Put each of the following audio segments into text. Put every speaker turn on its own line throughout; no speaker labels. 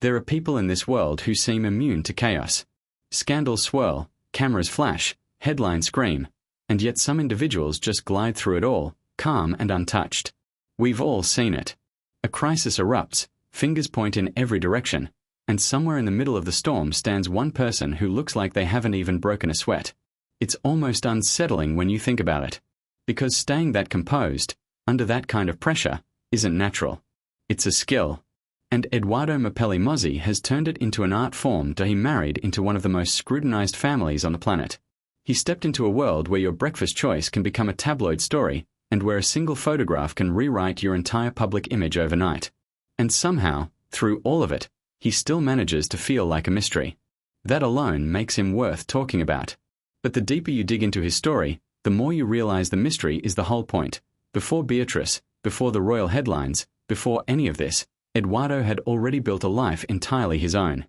There are people in this world who seem immune to chaos. Scandals swirl, cameras flash, headlines scream, and yet some individuals just glide through it all, calm and untouched. We've all seen it. A crisis erupts, fingers point in every direction, and somewhere in the middle of the storm stands one person who looks like they haven't even broken a sweat. It's almost unsettling when you think about it. Because staying that composed, under that kind of pressure, isn't natural. It's a skill. And Edoardo Mapelli Mozzi has turned it into an art form that he married into one of the most scrutinized families on the planet. He stepped into a world where your breakfast choice can become a tabloid story, and where a single photograph can rewrite your entire public image overnight. And somehow, through all of it, he still manages to feel like a mystery. That alone makes him worth talking about. But the deeper you dig into his story, the more you realize the mystery is the whole point. Before Beatrice, before the royal headlines, before any of this, Edoardo had already built a life entirely his own.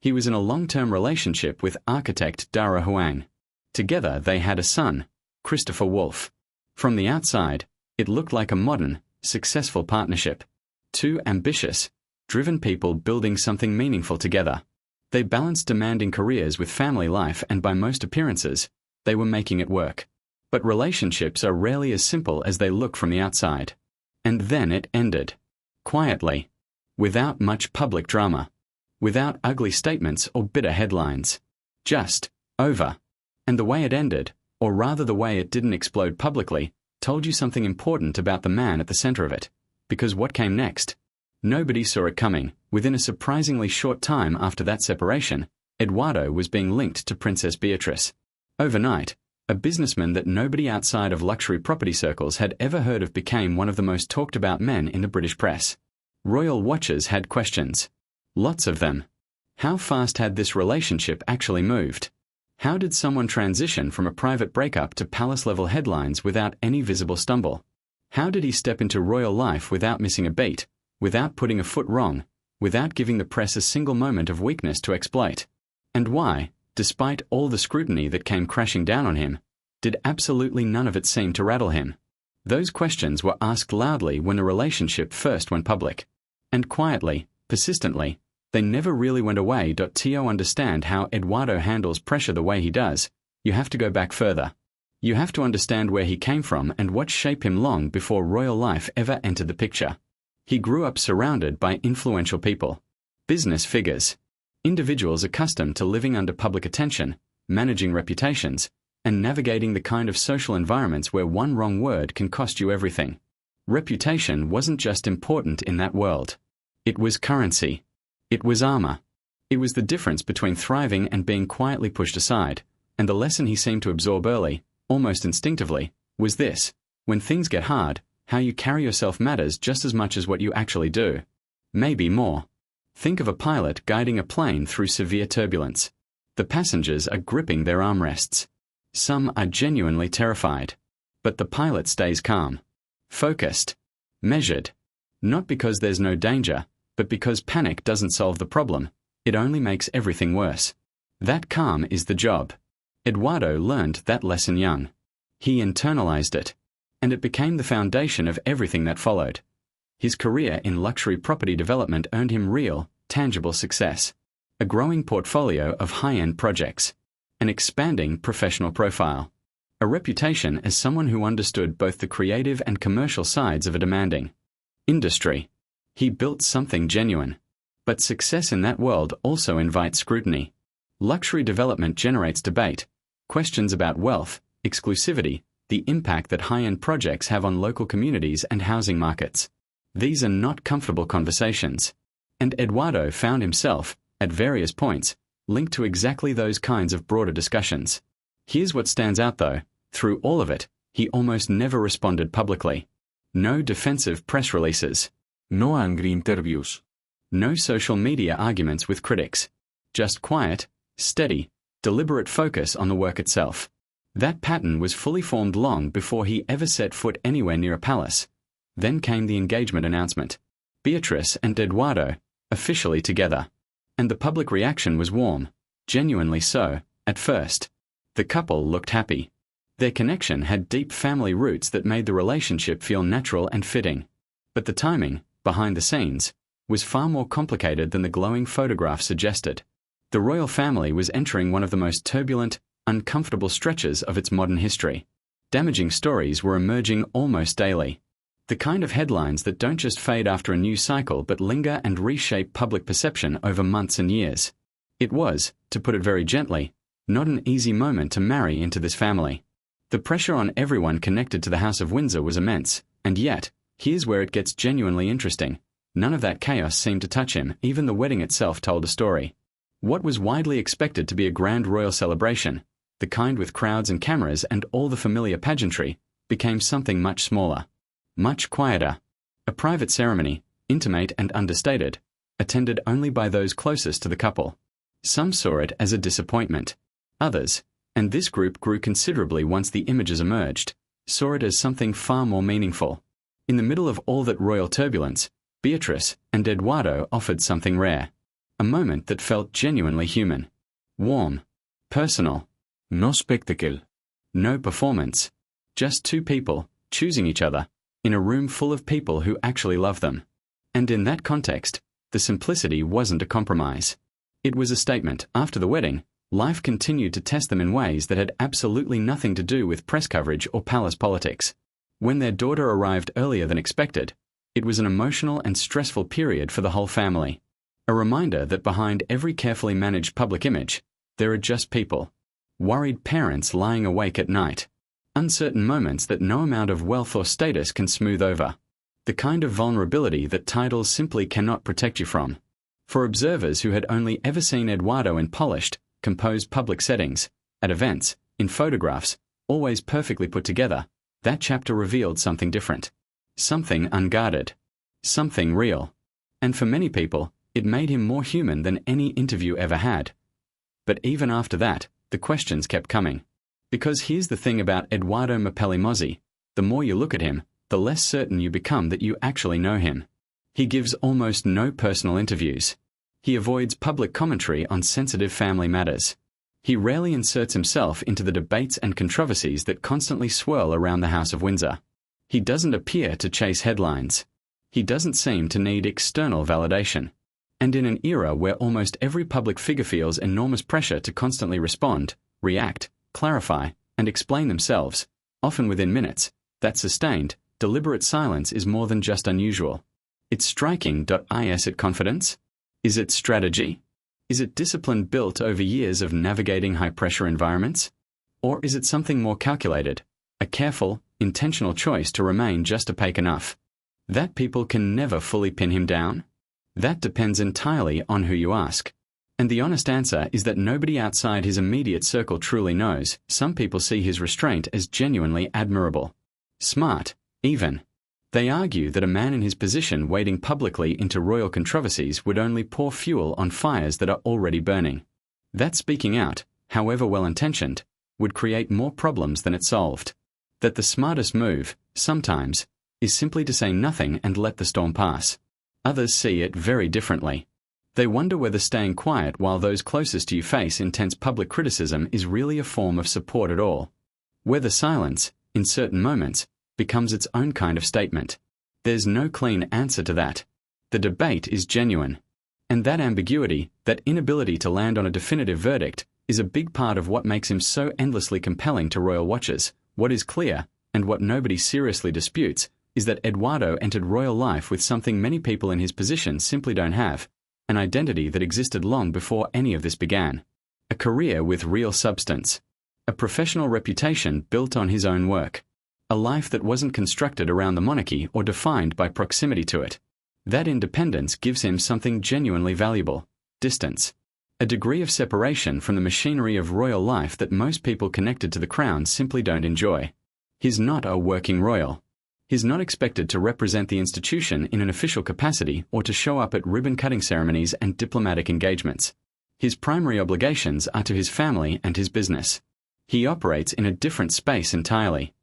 He was in a long-term relationship with architect Dara Huang. Together they had a son, Christopher Wolfe. From the outside, it looked like a modern, successful partnership. Two ambitious, driven people building something meaningful together. They balanced demanding careers with family life, and by most appearances, they were making it work. But relationships are rarely as simple as they look from the outside. And then it ended. Quietly. Without much public drama. Without ugly statements or bitter headlines. Just, over. And the way it ended, or rather the way it didn't explode publicly, told you something important about the man at the center of it. Because what came next? Nobody saw it coming. Within a surprisingly short time after that separation, Edoardo was being linked to Princess Beatrice. Overnight, a businessman that nobody outside of luxury property circles had ever heard of became one of the most talked about men in the British press. Royal watchers had questions. Lots of them. How fast had this relationship actually moved? How did someone transition from a private breakup to palace-level headlines without any visible stumble? How did he step into royal life without missing a beat, without putting a foot wrong, without giving the press a single moment of weakness to exploit? And why, despite all the scrutiny that came crashing down on him, did absolutely none of it seem to rattle him? Those questions were asked loudly when the relationship first went public. And quietly, persistently, they never really went away. To understand how Edoardo handles pressure the way he does, you have to go back further. You have to understand where he came from and what shaped him long before royal life ever entered the picture. He grew up surrounded by influential people, business figures, individuals accustomed to living under public attention, managing reputations, and navigating the kind of social environments where one wrong word can cost you everything. Reputation wasn't just important in that world. It was currency. It was armor. It was the difference between thriving and being quietly pushed aside, and the lesson he seemed to absorb early, almost instinctively, was this: when things get hard, how you carry yourself matters just as much as what you actually do. Maybe more. Think of a pilot guiding a plane through severe turbulence. The passengers are gripping their armrests. Some are genuinely terrified. But the pilot stays calm, focused, measured. Not because there's no danger, but because panic doesn't solve the problem. It only makes everything worse. That calm is the job. Edoardo learned that lesson young. He internalized it. And it became the foundation of everything that followed. His career in luxury property development earned him real, tangible success. A growing portfolio of high-end projects. An expanding professional profile. A reputation as someone who understood both the creative and commercial sides of a demanding industry. He built something genuine. But success in that world also invites scrutiny. Luxury development generates debate, questions about wealth, exclusivity, the impact that high-end projects have on local communities and housing markets. These are not comfortable conversations. And Edoardo found himself, at various points, linked to exactly those kinds of broader discussions. Here's what stands out though: through all of it, he almost never responded publicly. No defensive press releases.
No angry interviews.
No social media arguments with critics. Just quiet, steady, deliberate focus on the work itself. That pattern was fully formed long before he ever set foot anywhere near a palace. Then came the engagement announcement. Beatrice and Edoardo, officially together. And the public reaction was warm, genuinely so, at first. The couple looked happy. Their connection had deep family roots that made the relationship feel natural and fitting. But the timing, behind the scenes, was far more complicated than the glowing photograph suggested. The royal family was entering one of the most turbulent, uncomfortable stretches of its modern history. Damaging stories were emerging almost daily. The kind of headlines that don't just fade after a news cycle but linger and reshape public perception over months and years. It was, to put it very gently, not an easy moment to marry into this family. The pressure on everyone connected to the House of Windsor was immense, and yet, here's where it gets genuinely interesting. None of that chaos seemed to touch him. Even the wedding itself told a story. What was widely expected to be a grand royal celebration, the kind with crowds and cameras and all the familiar pageantry, became something much smaller, much quieter. A private ceremony, intimate and understated, attended only by those closest to the couple. Some saw it as a disappointment. Others, and this group grew considerably once the images emerged, saw it as something far more meaningful. In the middle of all that royal turbulence, Beatrice and Eduardo offered something rare. A moment that felt genuinely human. Warm. Personal.
No spectacle.
No performance. Just two people, choosing each other, in a room full of people who actually love them. And in that context, the simplicity wasn't a compromise. It was a statement. After the wedding, life continued to test them in ways that had absolutely nothing to do with press coverage or palace politics. When their daughter arrived earlier than expected, it was an emotional and stressful period for the whole family. A reminder that behind every carefully managed public image, there are just people. Worried parents lying awake at night. Uncertain moments that no amount of wealth or status can smooth over. The kind of vulnerability that titles simply cannot protect you from. For observers who had only ever seen Eduardo in polished, composed public settings, at events, in photographs, always perfectly put together, that chapter revealed something different. Something unguarded. Something real. And for many people, it made him more human than any interview ever had. But even after that, the questions kept coming. Because here's the thing about Eduardo Mozzi, the more you look at him, the less certain you become that you actually know him. He gives almost no personal interviews. He avoids public commentary on sensitive family matters. He rarely inserts himself into the debates and controversies that constantly swirl around the House of Windsor. He doesn't appear to chase headlines. He doesn't seem to need external validation. And in an era where almost every public figure feels enormous pressure to constantly respond, react, clarify, and explain themselves, often within minutes, that sustained, deliberate silence is more than just unusual. It's striking. Is it confidence? Is it strategy? Is it discipline built over years of navigating high-pressure environments? Or is it something more calculated, a careful, intentional choice to remain just opaque enough? That people can never fully pin him down? That depends entirely on who you ask. And the honest answer is that nobody outside his immediate circle truly knows. Some people see his restraint as genuinely admirable. Smart, even. They argue that a man in his position wading publicly into royal controversies would only pour fuel on fires that are already burning. That speaking out, however well-intentioned, would create more problems than it solved. That the smartest move, sometimes, is simply to say nothing and let the storm pass. Others see it very differently. They wonder whether staying quiet while those closest to you face intense public criticism is really a form of support at all. Whether silence, in certain moments, becomes its own kind of statement. There's no clean answer to that. The debate is genuine. And that ambiguity, that inability to land on a definitive verdict, is a big part of what makes him so endlessly compelling to royal watchers. What is clear, and what nobody seriously disputes, is that Eduardo entered royal life with something many people in his position simply don't have, an identity that existed long before any of this began. A career with real substance. A professional reputation built on his own work. A life that wasn't constructed around the monarchy or defined by proximity to it. That independence gives him something genuinely valuable: distance. A degree of separation from the machinery of royal life that most people connected to the crown simply don't enjoy. He's not a working royal. He's not expected to represent the institution in an official capacity or to show up at ribbon-cutting ceremonies and diplomatic engagements. His primary obligations are to his family and his business. He operates in a different space entirely.